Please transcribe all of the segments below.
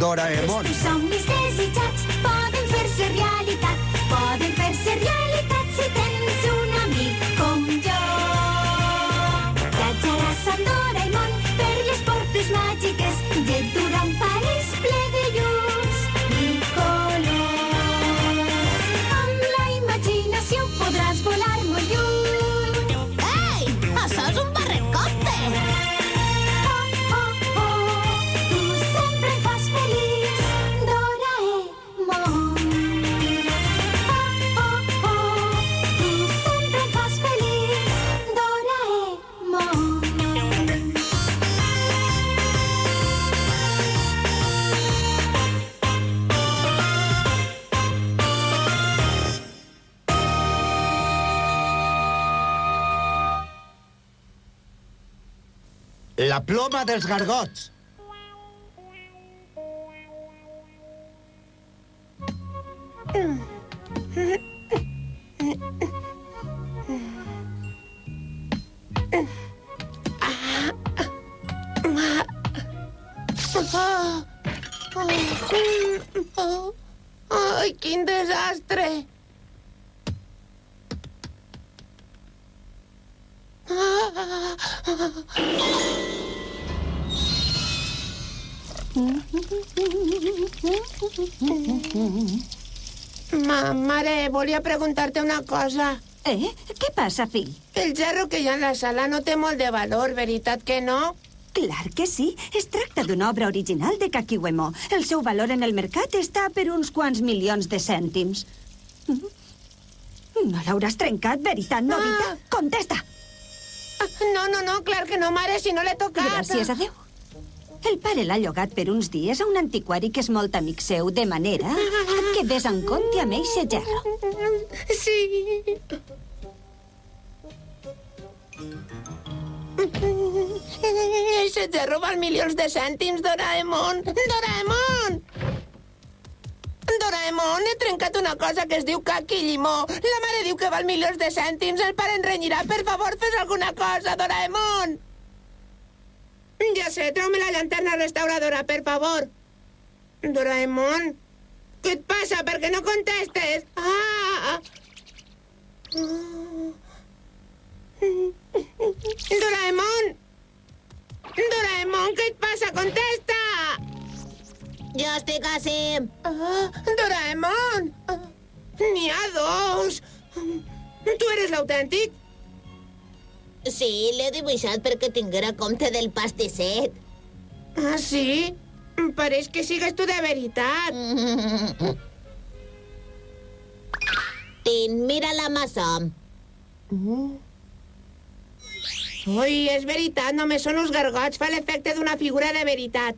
Doraemon. Els somnis desitjats poden fer-se realitat. Poden fer-se realitat si tens un amic com jo. Viatjaràs amb Doraemon per les portes màgiques i et durà un país ple de llums i colors. Amb la imaginació podràs volar molt lluny. Ei, això és un barricòpter! Oh, oh, oh, tu sempre em fas feliç, Doraemon. Oh, oh, oh, tu sempre em fas feliç, Doraemon. La ploma dels gargots. Ai, quin desastre! Mare, volia preguntar-te una cosa. Què passa, fill? El gerro que hi ha en la sala no té molt de valor, veritat que no? Clar que sí. Es tracta d'una obra original de Kakiwemo. El seu valor en el mercat està per uns quants milions de cèntims. No l'hauràs trencat, veritat, Nobita? Contesta! No, clar que no, mare, si no l'he tocat. Gràcies a Déu. El pare l'ha llogat per uns dies a un antiquari que és molt amic seu, de manera que ves en compte amb eixe gerro. Sí. Eixe gerro val milions de cèntims, Doraemon. Doraemon! Doraemon, he trencat una cosa que es diu caqui i llimó. La mare diu que val milions de cèntims. El pare ens renyirà. Per favor, fes alguna cosa, Doraemon. Ja sé, trau-me la llanterna restauradora, per favor. Doraemon, què et passa? Per què no contestes? Doraemon! Doraemon, què et passa? Contesta! Jo estic així. Doraemon! N'hi ha dos. Tu eres l'autèntic? Sí, l'he dibuixat perquè tinguera compte del pastisset. Ah, sí? Pareix que sigues tu de veritat. Tin, mira la maçó. Ui, és veritat, només són uns gargots. Fa l'efecte d'una figura de veritat.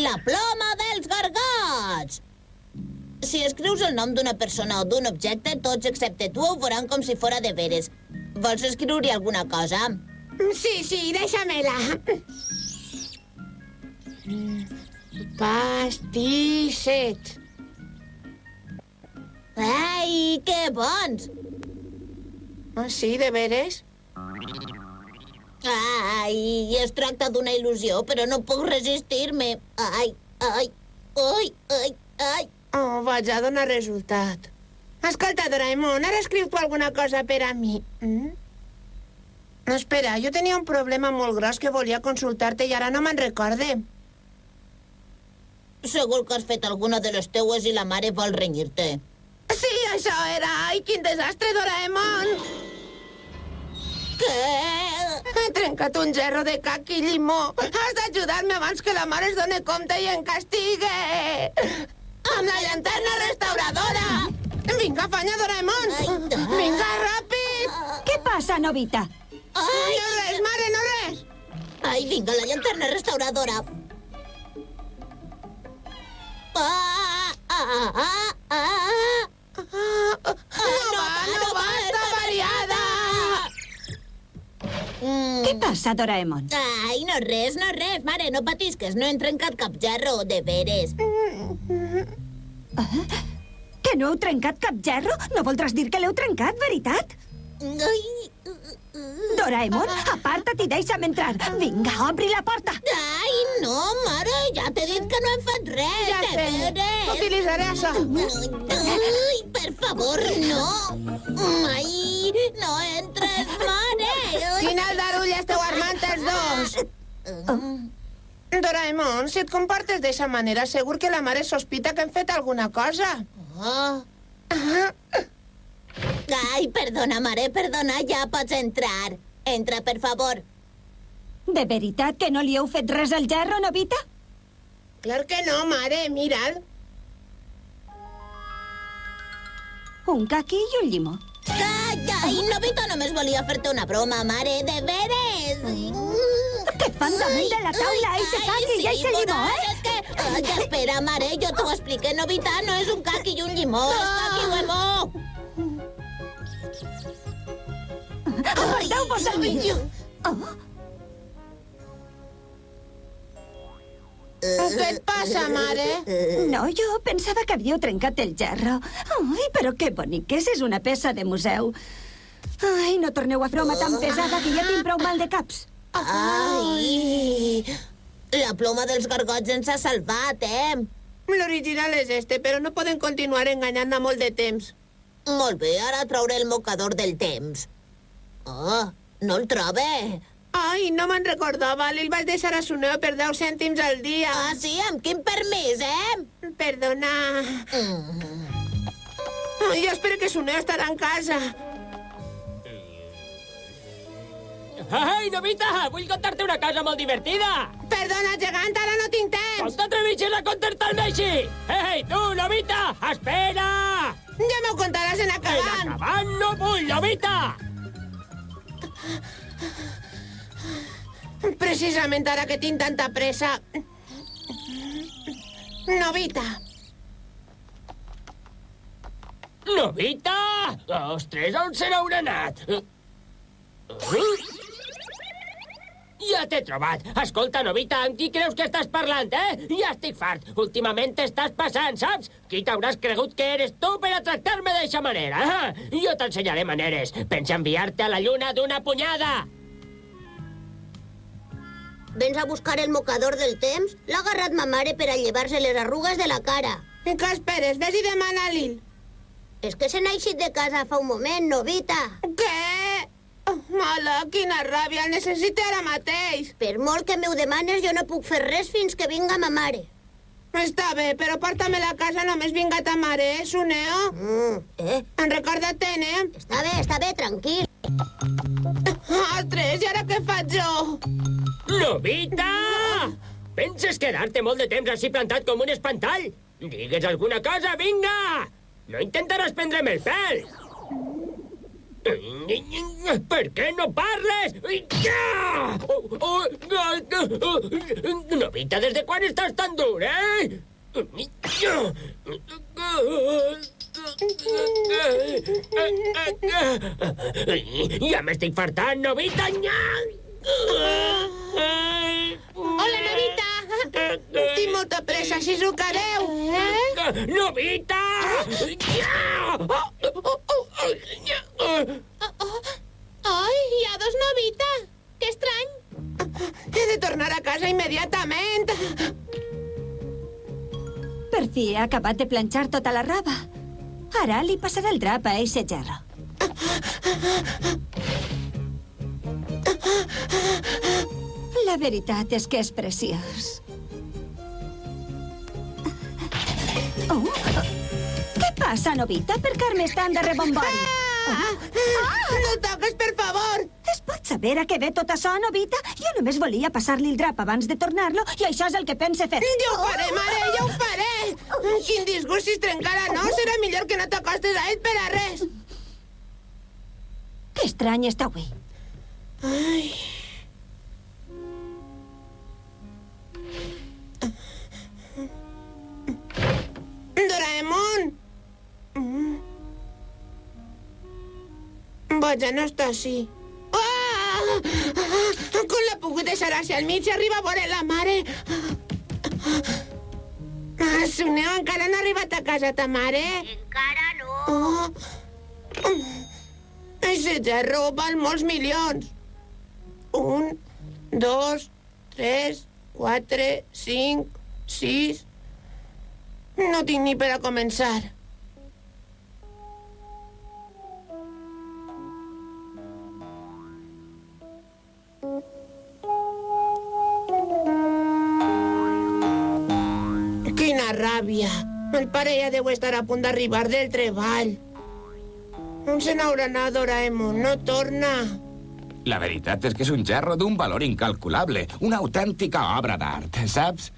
La ploma dels gargots! Si escrius el nom d'una persona o d'un objecte, tots excepte tu ho veuran com si fora de veres. Vols escriure-hi alguna cosa? Sí, deixa-me-la. Pastisset. Ai, que bons! Ah, sí, de veres? Ai, es tracta d'una il·lusió, però no puc resistir-me. Ai. Oh, vaig a donar resultat. Escolta, Doraemon, ara escriu tu alguna cosa per a mi. Espera, jo tenia un problema molt gros que volia consultar-te i ara no me'n recorde. Segur que has fet alguna de les teues i la mare vol renyir-te. Sí, això era. Ai, quin desastre, Doraemon. Què? He trencat un gerro de caqui i llimó. Has d'ajudar-me abans que la mare es doni compte i em castigue. Amb la llanterna restauradora. Vinga, afanya, Doraemon. Vinga, ràpid. Què passa, Nobita? No res, mare, no res. Ai, vinga, la llanterna restauradora. No va, està variada. Què passa, Doraemon? Ai, no res, mare, no patisques, no hem trencat cap gerro, de veres. Que no heu trencat cap gerro? No voldràs dir que l'heu trencat, veritat? Ai, Doraemon, aparta't i deixa'm entrar. Vinga, obri la porta. Ai, no, mare, ja t'he dit que no hem fet res. Ja sé. Deberes. Utilitzaré això. Ai, per favor, no. Ai, no entres, mare. Ai. Quin aldarull esteu armant els dos? Doraemon, si et comportes d'aquesta manera, segur que la mare sospita que hem fet alguna cosa. Oh. Ai, perdona, mare, perdona, ja pots entrar. Entra, per favor. De veritat que no li heu fet res al gerro, Nobita? Clar que no, mare, mira'l. Un caqui i un llimó. Ai, Nobita només volia fer-te una broma, mare, de veres. Què fan damunt de la taula, eixe caqui i eixe llimó, eh? És que... Ai, espera, mare, jo t'ho expliqué, Nobita, no és un caqui i un llimó, és caqui huevo. Aparteu-vos de mi! Què et passa, mare? No, jo pensava que havíeu trencat el gerro. Ai, però que bonic que és una peça de museu. Ai, no torneu a fer broma tan pesada que ja tinc prou mal de caps. Ai, la ploma dels gargots ens ha salvat, L'original és este, però no poden continuar enganyant a molt de temps. Molt bé, ara trauré el mocador del temps. Oh, no el trobe. Ai, no me'n recordava. Li el vaig deixar a Suneo per 10 cèntims al dia. Ah, sí? Amb quin permís, Perdona. Jo espero que Suneo estarà en casa. Ai, Nobita, vull contar-te una cosa molt divertida. Perdona, gegant, ara no tinc temps. Com t'atreveixes a contestar-me així? Ei, tu, Nobita, espera! Ja m'ho contaràs en En acabant. acabant no vull, Nobita! Precisament ara que tinc tanta pressa. Nobita. Nobita! Ostres, on se n'haurà anat? Ja t'he trobat. Escolta, Nobita, amb qui creus que estàs parlant, Ja estic fart. Últimament t'estàs passant, saps? Qui t'hauràs cregut que eres tu per a tractar-me d'eixa manera? Jo t'ensenyaré maneres. Pensa enviar-te a la lluna d'una punyada. Vens a buscar el mocador del temps? L'ha agarrat ma mare per a llevar-se les arrugues de la cara. I què esperes? Ves i demana-li'l. És que se n'ha eixit de casa fa un moment, Nobita. Què? Mala, quina ràbia. El necessito ara mateix. Per molt que m'ho demanes, jo no puc fer res fins que vinga ma mare. Està bé, però porta-me a casa, només vinga ta mare, Suneo? En recorda-te'n, Està bé, tranquil. Ostres, i ara què faig jo? Nobita! Penses quedar-te molt de temps així plantat com un espantall? Digues alguna cosa, vinga! No intentaràs prendre'm el pèl! Per què no parles? Nobita, des de quan estàs tan dur, Ja m'estic fartant, Nobita! Hola, Nobita! Tinc molta pressa, Shizukareu! Nobita! Ai, hi ha dos Nobita! Que estrany! He de tornar a casa immediatament! Per fi ha acabat de planxar tota la roba. Ara li passarà el drap a eixe gerro. La veritat és que és preciós. Oh! Què passa, Nobita? Per què m'estan de rebombori? No el toques, per favor! Es pot saber a què ve tot això, Nobita? Jo només volia passar-li el drap abans de tornar-lo i això és el que pense fer. Ja ho faré, mare, ja ho faré! Quin disgust si es trencara, no? Serà millor que no t'acostes a ell per a res. Que estrany està avui. Ai... Doraemon! Vaja, no està així. Ah! Com l'ha pogut deixar així al mig i arriba a veure la mare? Suneo, encara no ha arribat a casa ta mare? Encara no. Oh. Ese gerro val molts milions. 1, 2, 3, 4, 5, 6... No tinc ni per a començar. Quina ràbia. El pare ja deu estar a punt d'arribar del treball. On se n'haurà anat, Doraemon? No torna. La veritat és que és un gerro d'un valor incalculable, una autèntica obra d'art, saps?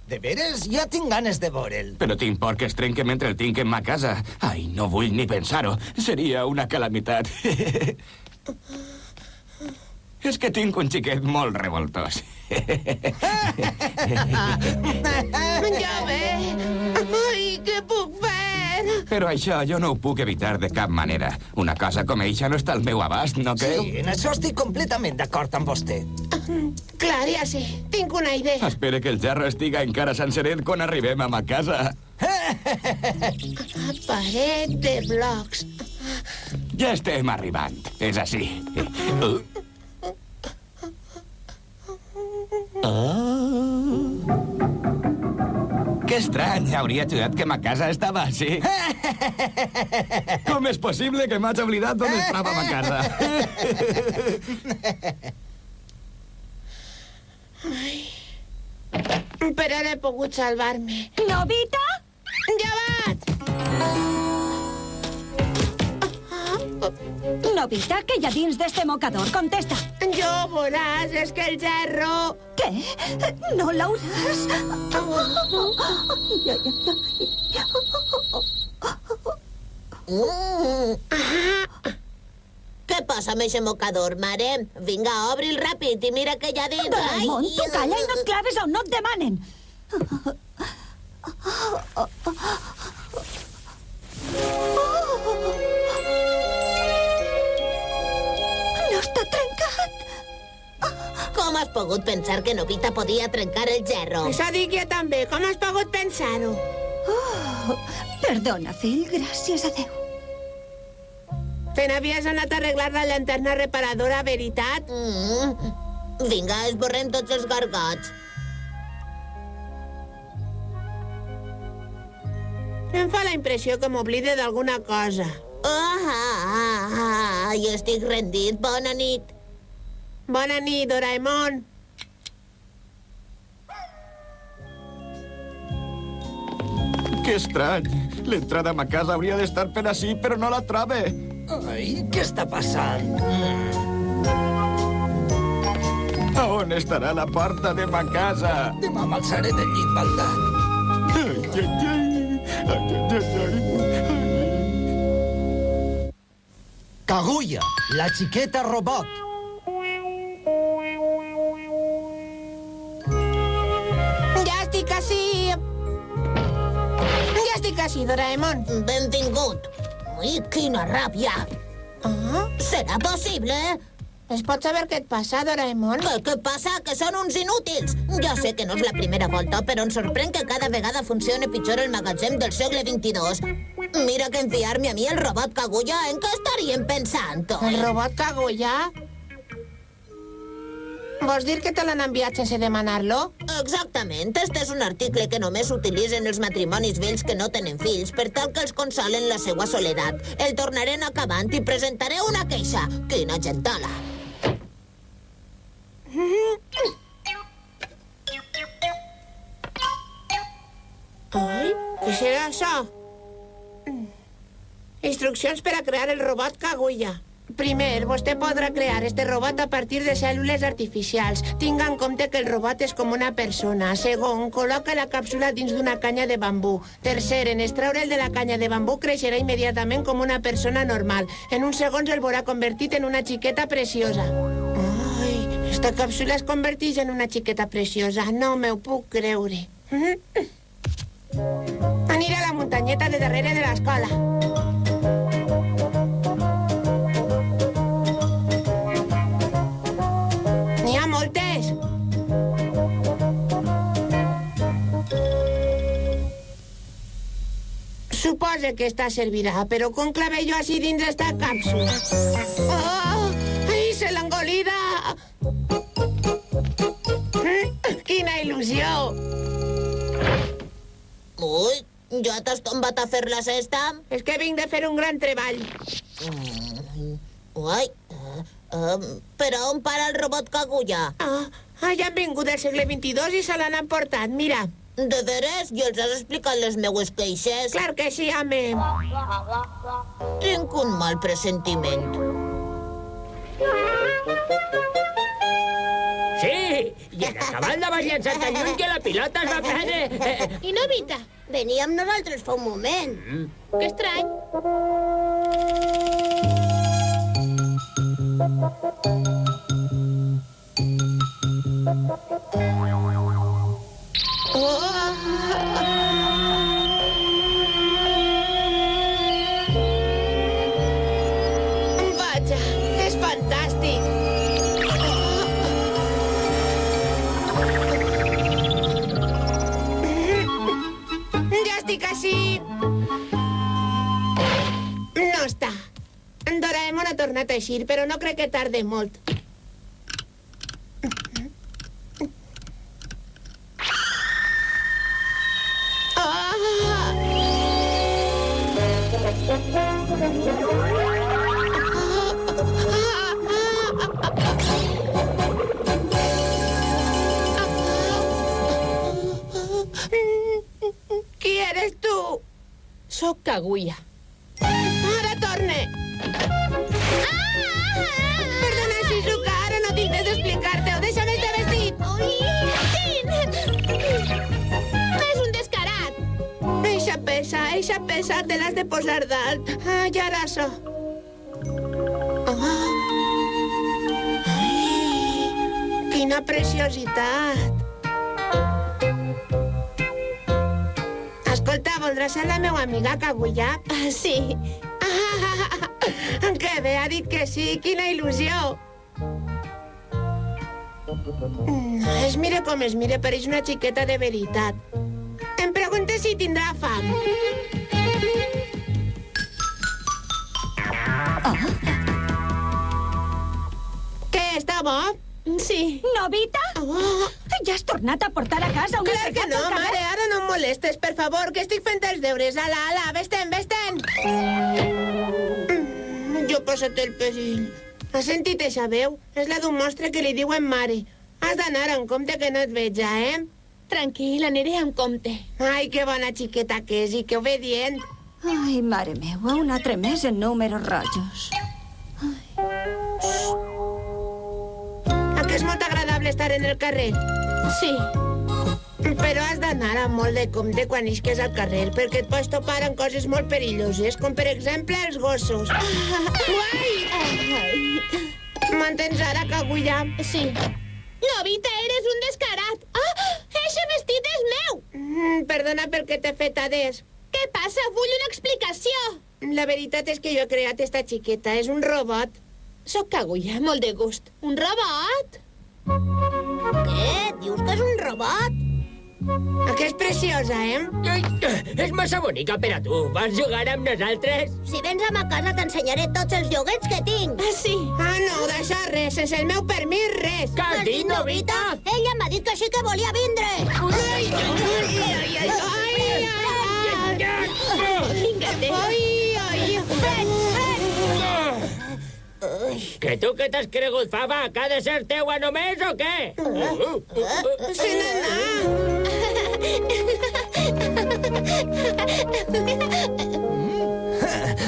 De veres? Ja tinc ganes de veure'l. Però tinc por que es trenque mentre el tinc en ma casa. Ai, no vull ni pensar-ho. Seria una calamitat. És que tinc un xiquet molt revoltós. Ja ve. Ai, què puc fer? Però això jo no ho puc evitar de cap manera. Una cosa com eixa no està al meu abast, no creu? Sí, en això estic completament d'acord amb vostè. Clar, ja sé. Tinc una idea. Espera que el gerro estiga encara senceret quan arribem a ma casa. Paret de blocs. Ja estem arribant. És així. Que estrany, hauria ajudat que ma casa estava així. Com és possible que m'hagi oblidat d'on estava ma casa? Per ara he pogut salvar-me. Nobita? Ja vaig! Nobita, què hi ha dins d'este mocador? Contesta. Jo veuràs, és que el gerro... Què? No l'hauràs? Què passa amb eixe mocador, mare? Vinga, obri'l ràpid i mira què hi ha dins. Doraemon, tu calla i no et claves on no et demanen. No està trencat. Com has pogut pensar que Nobita podia trencar el gerro? Això dic jo també. Com has pogut pensar-ho? Perdona, fill, gràcies a Déu. Te n'havies anat a arreglar la llanterna reparadora, veritat? Vinga, esborrem tots els gargots. Em fa la impressió que m'oblide d'alguna cosa. Jo estic rendit. Bona nit. Bona nit, Doraemon. Que estrany. L'entrada a ma casa hauria d'estar per ací, però no la trobe. Ai, què està passant? A on estarà la porta de ma casa? Demà m'alçaré del llit baldat. Ai, ai, ai. Ai, ai, ai. Kaguya, la xiqueta robot. Ja estic ací. Ja estic ací, Doraemon. Benvingut. Ui, quina ràbia. Serà possible? Es pot saber què et passa, Doraemon? Què passa? Que són uns inútils. Ja sé que no és la primera volta, però em sorprèn que cada vegada funcioni pitjor el magatzem del segle XXII. Mira que enviar-me a mi el robot Kaguya, en què estarien pensant? El robot Kaguya? Vols dir que te l'han enviat sense demanar-lo? Exactament. Este és un article que només s'utilitzen els matrimonis vells que no tenen fills per tal que els consolen la seva soledat. El tornaré acabant i presentaré una queixa. Quina gentada. Ai, què serà això? Instruccions per a crear el robot Kaguya. Primer, vostè podrà crear este robot a partir de cèl·lules artificials. Tinga en compte que el robot és com una persona. Segon, col·loca la càpsula dins d'una canya de bambú. Tercer, en extraure'l de la canya de bambú creixerà immediatament com una persona normal. En uns segons el veurà convertit en una xiqueta preciosa. Ai, esta càpsula es converteix en una xiqueta preciosa. No m'ho puc creure. Aniré a la muntanyeta de darrere de l'escola. N'hi ha moltes. Suposa que esta servirà, però com clavé jo així dins esta càpsula? Oh! Ai, se l'ha engolida! Quina il·lusió! Ui, ja t'has tombat a fer la cesta? És que vinc de fer un gran treball. Uai, però on para el robot Kaguya? Ja han vingut del segle XXII i se l'han emportat, mira. De veres? I els has explicat les meues queixes? Clar que sí, home. Tinc un mal pressentiment. Sí, i en acabar la vas llançar tan lluny que la pilota es va perdre. I Novita, venia amb nosaltres fa un moment. Que estrany. Vaja, és fantàstic. Ja estic així. No està. En Doraemon ha tornat a eixir, però no crec que tarde molt. Qui eres tu? Soc Kaguya. Ara torne! Perdona, Shizuka, ara no tinc temps d'explicar-te-ho. Deixa'm este vestit! Ui, Tin! És un descarat. Eixa pesa, te l'has de posar dalt. I ara això. Ai, quina preciositat. Escolta, voldràs ser la meva amiga Kaguya? Sí. Que bé, ha dit que sí, quina il·lusió. Es mire com es mire, pareix una xiqueta de veritat. Em pregunte si tindrà fam. Què, està bo? Sí. Novita? Ja has tornat a portar a casa una Clar que no, mare, ara no em molestes, per favor, que estic fent els deures. Ala, vés-te'n. Jo posa't el perill. Has sentit eixa veu? És la d'un monstre que li diuen mare. Has d'anar en compte que no et veig ja, Tranquil, aniré amb compte. Ai, que bona xiqueta que és i que obedient. Ai, mare meua, un altre mes en números rojos. Que és molt agradable estar en el carrer. Sí. Però has d'anar amb molt de compte quan isques al carrer, perquè et pots topar amb coses molt perilloses, com per exemple els gossos. Uai! M'entens ara, Kaguya? Sí. Novita, eres un descarat. Eixe vestit és meu. Perdona pel que t'he fet, Hades. Què passa? Vull una explicació. La veritat és que jo he creat esta xiqueta. És un robot. Soc Kaguya, molt de gust. Un robot? Què? Dius que és un robot? Que és preciosa, És massa bonica per a tu. Vols jugar amb nosaltres? Si vens a ma casa t'ensenyaré tots els joguets que tinc. Sí. No, d'això res. Sense el meu permís, res. Què has dit, Novita? Ella m'ha dit que sí que volia vindre. Que tu que t'has cregut, fava, que ha de ser teua només o què? Se n'anà.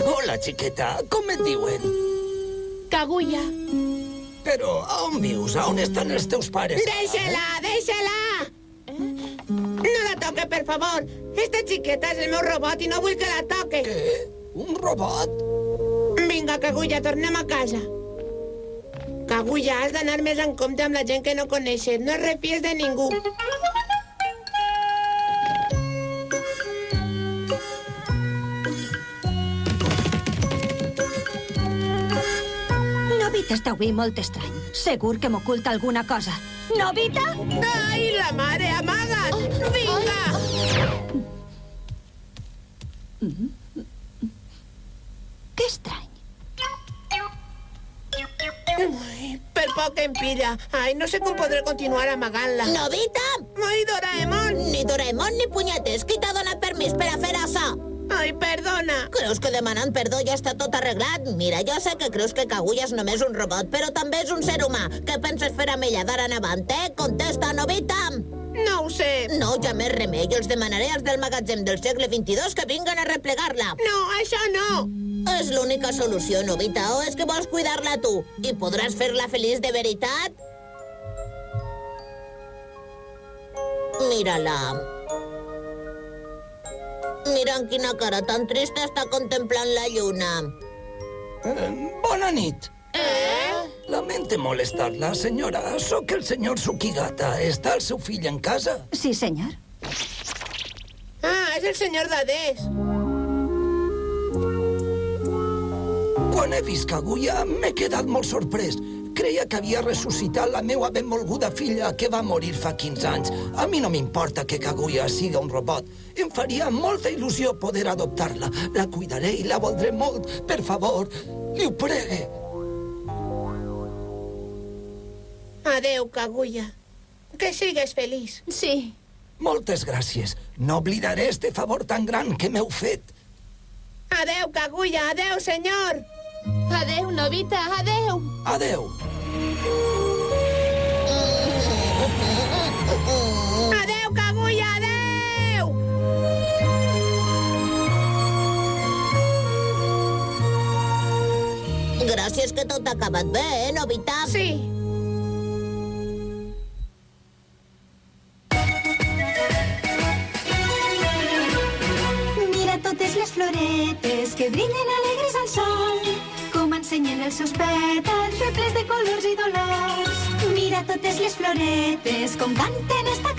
Hola, xiqueta. Com et diuen? Kaguya. Però on vius? On estan els teus pares? Deixa-la! No la toque, per favor. Esta xiqueta és el meu robot i no vull que la toque. Què? Un robot? Vinga, Kaguya, tornem a casa. Kaguya, has d'anar més en compte amb la gent que no coneixes. No es refies de ningú. Novita està avui molt estrany. Segur que m'oculta alguna cosa. Novita? Ai, la mare, amaga't! Vinga! em pilla. Ai, no sé com podré continuar amagant-la. Nobita! Ai, Doraemon! Ni Doraemon ni punyetes. Qui t'ha donat permís per a fer això? Ai, perdona. Creus que demanant perdó ja està tot arreglat? Mira, jo sé que creus que Kaguya és només un robot, però també és un ser humà. Què penses fer amb ella d'ara en avant, eh? Contesta, Nobita! No ho sé. No, ja més remei. Jo els demanaré als del magatzem del segle XXII que vinguen a replegar-la. No, això no. És l'única solució, Nobita, o és que vols cuidar-la tu? I podràs fer-la feliç de veritat? Mira-la. Mira amb quina cara tan trista està contemplant la lluna. Bona nit. Lamento molestar-la, senyora. Sóc el senyor Tsukigata. Està el seu fill en casa? Sí, senyor. Ah, és el senyor Dades. Quan he vist Kaguya, m'he quedat molt sorprès. Creia que havia ressuscitat la meva benvolguda filla que va morir fa 15 anys. A mi no m'importa que Kaguya siga un robot. Em faria molta il·lusió poder adoptar-la. La cuidaré i la voldré molt. Per favor, li ho pregue. Adeu, Kaguya. Que sigues feliç. Sí. Moltes gràcies. No oblidaré este favor tan gran que m'heu fet. Adeu, Kaguya. Adeu, senyor. Adeu, Nobita, adeu. Adeu. Adeu, Kaguya, adeu! Gràcies que tot ha acabat bé, Nobita? Sí. Mira totes les floretes que brillen alegres al sol, com ensenyen els seus pètals reples de colors i dolors. Mira totes les floretes com canten esta